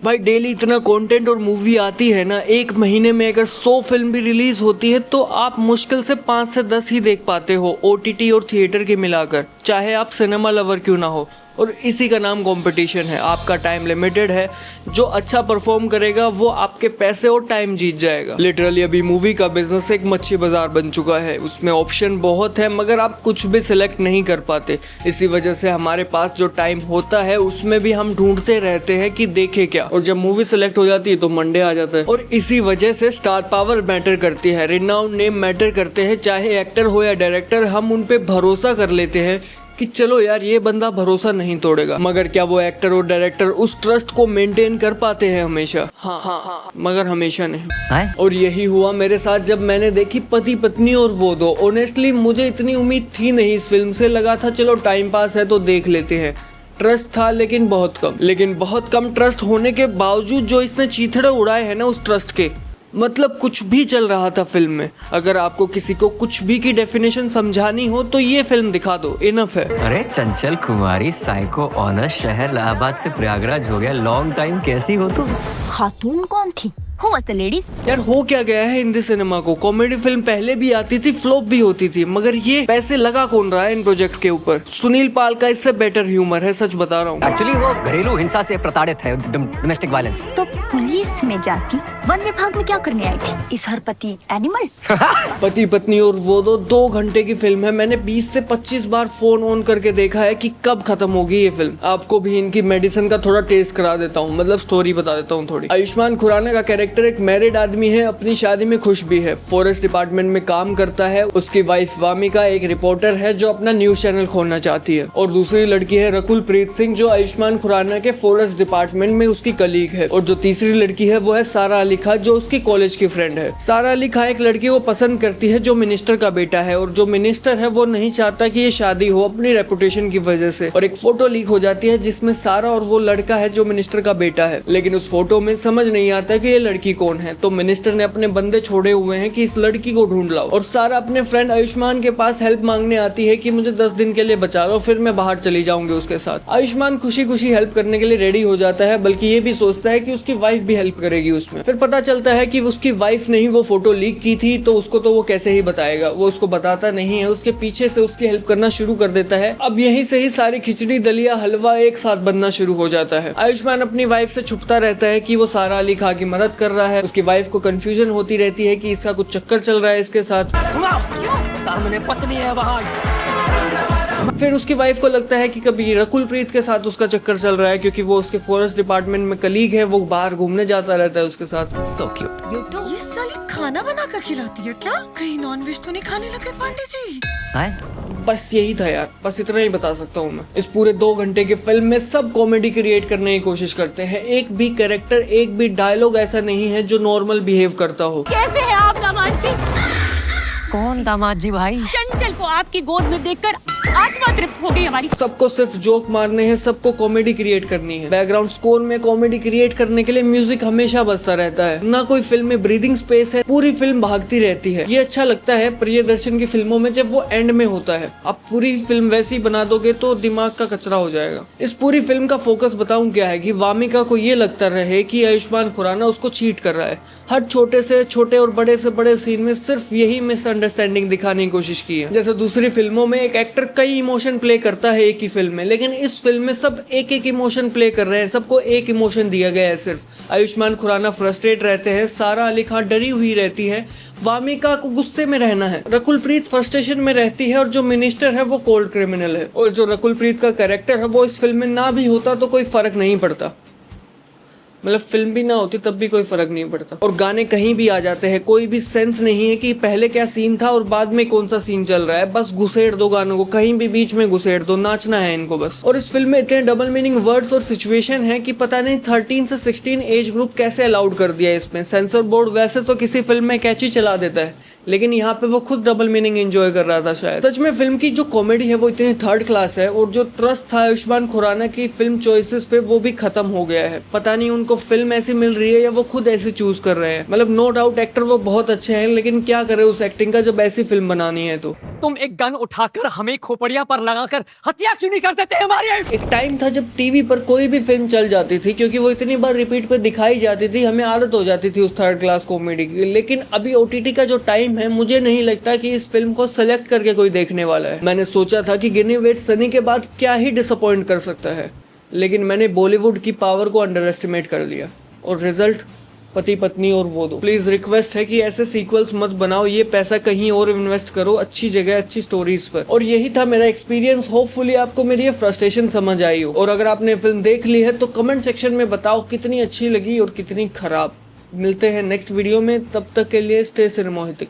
भाई डेली इतना कंटेंट और मूवी आती है ना, एक महीने में अगर 100 फिल्म भी रिलीज होती है तो आप मुश्किल से 5 से 10 ही देख पाते हो, ओटीटी और थिएटर के मिलाकर, चाहे आप सिनेमा लवर क्यों ना हो। और इसी का नाम कंपटीशन है। आपका टाइम लिमिटेड है, जो अच्छा परफॉर्म करेगा वो आपके पैसे और टाइम जीत जाएगा। लिटरली अभी मूवी का बिजनेस एक मच्छी बाजार बन चुका है। उसमें ऑप्शन बहुत है मगर आप कुछ भी सिलेक्ट नहीं कर पाते। इसी वजह से हमारे पास जो टाइम होता है उसमें भी हम ढूंढते रहते हैं कि देखे क्या, और जब मूवी सेलेक्ट हो जाती है तो मंडे आ जाता है। और इसी वजह से स्टार पावर मैटर करती है, रिनाउंड नेम मैटर करते हैं, चाहे एक्टर हो या डायरेक्टर। हम उन पे भरोसा कर लेते हैं कि चलो यार ये बंदा भरोसा नहीं तोड़ेगा, मगर क्या वो एक्टर और डायरेक्टर उस ट्रस्ट को मेंटेन कर पाते हैं हमेशा? हाँ, मगर हमेशा नहीं। और यही हुआ मेरे साथ जब मैंने देखी पति पत्नी और वो दो। ऑनेस्टली मुझे इतनी उम्मीद थी नहीं इस फिल्म से, लगा था चलो टाइम पास है तो देख लेते हैं। ट्रस्ट था लेकिन बहुत कम ट्रस्ट होने के बावजूद जो इसने चीथड़े उड़ाए हैं ना उस ट्रस्ट के, मतलब कुछ भी चल रहा था फिल्म में। अगर आपको किसी को कुछ भी की डेफिनेशन समझानी हो तो ये फिल्म दिखा दो, इनफ है। अरे चंचल कुमारी, साइको ऑनर्स, शहर इलाहाबाद से प्रयागराज हो गया, लॉन्ग टाइम, कैसी हो तुम? खातून कौन थी? Who was the ladies? यार हो क्या गया है हिंदी सिनेमा को? कॉमेडी फिल्म पहले भी आती थी, फ्लॉप भी होती थी, मगर ये पैसे लगा कौन रहा है इन प्रोजेक्ट के ऊपर? सुनील पाल का इससे बेटर ह्यूमर है, सच बता रहा हूँ। एक्चुअली वो घरेलू हिंसा से प्रताड़ित है, डोमेस्टिक वायलेंस। तो पुलिस में जाती, वन विभाग में क्या करने आई थी? इस हरपति एनिमल। पति पत्नी और वो दो 2 घंटे की फिल्म है। मैंने 20 से 25 बार फोन ऑन करके देखा है कि कब खत्म होगी ये फिल्म। आपको भी इनकी मेडिसिन का थोड़ा टेस्ट करा देता हूँ, मतलब स्टोरी बता देता हूँ थोड़ी। आयुष्मान खुराना का कैरेक्टर एक मैरिड आदमी है, अपनी शादी में खुश भी है, फॉरेस्ट डिपार्टमेंट में काम करता है। उसकी वाइफ वामिका एक रिपोर्टर है जो अपना न्यूज चैनल खोलना चाहती है, और दूसरी लड़की है रकुल प्रीत सिंह जो आयुष्मान खुराना के फॉरेस्ट डिपार्टमेंट में उसकी कलीग है। और जो तीसरी लड़की है वो है सारा अली खान जो उसकी कॉलेज की फ्रेंड है। सारा अली खान एक लड़की को पसंद करती है जो मिनिस्टर का बेटा है, और जो मिनिस्टर है वो नहीं चाहता कि ये शादी हो अपनी रेपुटेशन की वजह से। और एक फोटो लीक हो जाती है जिसमें सारा और वो लड़का है जो मिनिस्टर का बेटा है, लेकिन उस फोटो में समझ नहीं आता कि ये लड़की कौन है। तो मिनिस्टर ने अपने बंदे छोड़े हुए हैं कि इस लड़की को ढूंढ लाओ, और सारा अपने फ्रेंड आयुष्मान के पास हेल्प मांगने आती है कि मुझे 10 दिन के लिए बचा लो, फिर मैं बाहर चली जाऊंगी उसके साथ। आयुष्मान खुशी खुशी हेल्प करने के लिए रेडी हो जाता है, बल्कि ये भी सोचता है कि उसकी वाइफ भी हेल्प करेगी उसमें। फिर पता चलता है कि उसकी वाइफ ने ही वो फोटो लीक की थी, तो उसको तो वो कैसे ही बताएगा, वो उसको बताता नहीं है, उसके पीछे से उसकी हेल्प करना शुरू कर देता है। अब यहीं से ही सारी खिचड़ी दलिया हलवा एक साथ बनना शुरू हो जाता है। आयुष्मान अपनी वाइफ से छुपता रहता है कि वो सारा अली खान की मदद कर रहा है। उसकी वाइफ को कंफ्यूजन होती रहती है कि इसका कुछ चक्कर चल रहा है इसके साथ। सामने पत्नी है वहाँ। फिर उसकी वाइफ को लगता है कि कभी रकुल प्रीत के साथ उसका चक्कर चल रहा है, क्योंकि वो उसके फॉरेस्ट डिपार्टमेंट में कलीग है, वो बाहर घूमने जाता रहता है उसके साथ। So cute. ये साली खाना बना कर खिलाती है क्या? कहीं नॉनवेज तो नहीं खाने लगे पांडे जी? बस यही था यार, बस इतना ही बता सकता हूँ मैं। इस पूरे 2 घंटे की फिल्म में सब कॉमेडी क्रिएट करने की कोशिश करते हैं। एक भी कैरेक्टर, एक भी डायलॉग ऐसा नहीं है जो नॉर्मल बिहेव करता हो। कैसे है आप दामाद जी? कौन दामाद जी भाई? चंचल को आपकी गोद में देखकर आत्मा तृप्त हो गई हमारी। सबको सिर्फ जोक मारने हैं, सबको कॉमेडी क्रिएट करनी है। बैकग्राउंड स्कोर में कॉमेडी क्रिएट करने के लिए म्यूजिक हमेशा बजता रहता है, ना कोई फिल्म में ब्रीदिंग स्पेस है, पूरी फिल्म भागती रहती है। ये अच्छा लगता है प्रियदर्शन की फिल्मों में जब वो एंड में होता है। आप पूरी फिल्म वैसी बना दोगे तो दिमाग का कचरा हो जाएगा। इस पूरी फिल्म का फोकस बताऊं क्या है कि वामिका को ये लगता रहे कि आयुष्मान खुराना उसको चीट कर रहा है। हर छोटे से छोटे और बड़े से बड़े सीन में सिर्फ यही मिसअंडरस्टैंडिंग दिखाने की कोशिश की है। जैसे दूसरी फिल्मों में एक एक्टर कई इमोशन प्ले करता है एक ही फिल्म में, लेकिन इस फिल्म में सब एक एक इमोशन प्ले कर रहे हैं, सबको एक इमोशन दिया गया है सिर्फ। आयुष्मान खुराना फ्रस्ट्रेट रहते हैं, सारा अली खान डरी हुई रहती है, वामिका को गुस्से में रहना है, रकुल प्रीत फ्रस्ट्रेशन में रहती है, और जो मिनिस्टर है वो कोल्ड क्रिमिनल है। और जो रकुल प्रीत का कैरेक्टर है वो इस फिल्म में ना भी होता तो कोई फर्क नहीं पड़ता, मतलब फिल्म भी ना होती तब भी कोई फर्क नहीं पड़ता। और गाने कहीं भी आ जाते हैं, कोई भी सेंस नहीं है कि पहले क्या सीन था और बाद में कौन सा सीन चल रहा है। बस घुसेड़ दो गानों को, कहीं भी बीच में घुसेड़ दो, नाचना है इनको बस। और इस फिल्म में इतने डबल मीनिंग वर्ड्स और सिचुएशन है कि पता नहीं 13 से 16 एज ग्रुप कैसे अलाउड कर दिया है इसमें। सेंसर बोर्ड वैसे तो किसी फिल्म में कैची चला देता है, लेकिन यहाँ पे वो खुद डबल मीनिंग एंजॉय कर रहा था शायद। सच में फिल्म की जो कॉमेडी है वो इतनी थर्ड क्लास है, और जो ट्रस्ट था आयुष्मान खुराना की फिल्म चॉइसेस पे वो भी खत्म हो गया है। पता नहीं उनको उनको फिल्म ऐसी मिल रही है या वो खुद ऐसी चूज कर रहे हैं। मतलब नो डाउट एक्टर वो बहुत अच्छे हैं, लेकिन क्या करे उस एक्टिंग का जब ऐसी फिल्म बनानी है तो। तुम एक गन उठाकर हमें खोपड़िया पर लगाकर हत्या क्यों नहीं कर देते हमारी? एक टाइम था जब टीवी पर कोई भी फिल्म चल जाती थी, क्योंकि वो इतनी बार रिपीट पे दिखाई जाती थी, हमें आदत हो जाती थी उस थर्ड क्लास कॉमेडी की। लेकिन अभी OTT का जो टाइम है, मुझे नहीं लगता कि इस फिल्म को सेलेक्ट करके कोई देखने वाला है। मैंने सोचा था कि गिनी वेट सनी के बाद क्या ही डिसअपॉइंट कर सकता है, लेकिन मैंने बॉलीवुड की पावर को अंडर एस्टिमेट कर लिया और रिजल्ट पति पत्नी और वो दो। प्लीज रिक्वेस्ट है कि ऐसे सीक्वल्स मत बनाओ, ये पैसा कहीं और इन्वेस्ट करो, अच्छी जगह अच्छी स्टोरीज पर। और यही था मेरा एक्सपीरियंस। होपफुली आपको मेरी ये फ्रस्ट्रेशन समझ आई हो, और अगर आपने फिल्म देख ली है तो कमेंट सेक्शन में बताओ कितनी अच्छी लगी और कितनी खराब। मिलते हैं नेक्स्ट वीडियो में, तब तक के लिए स्टे सिनेमोहितिक।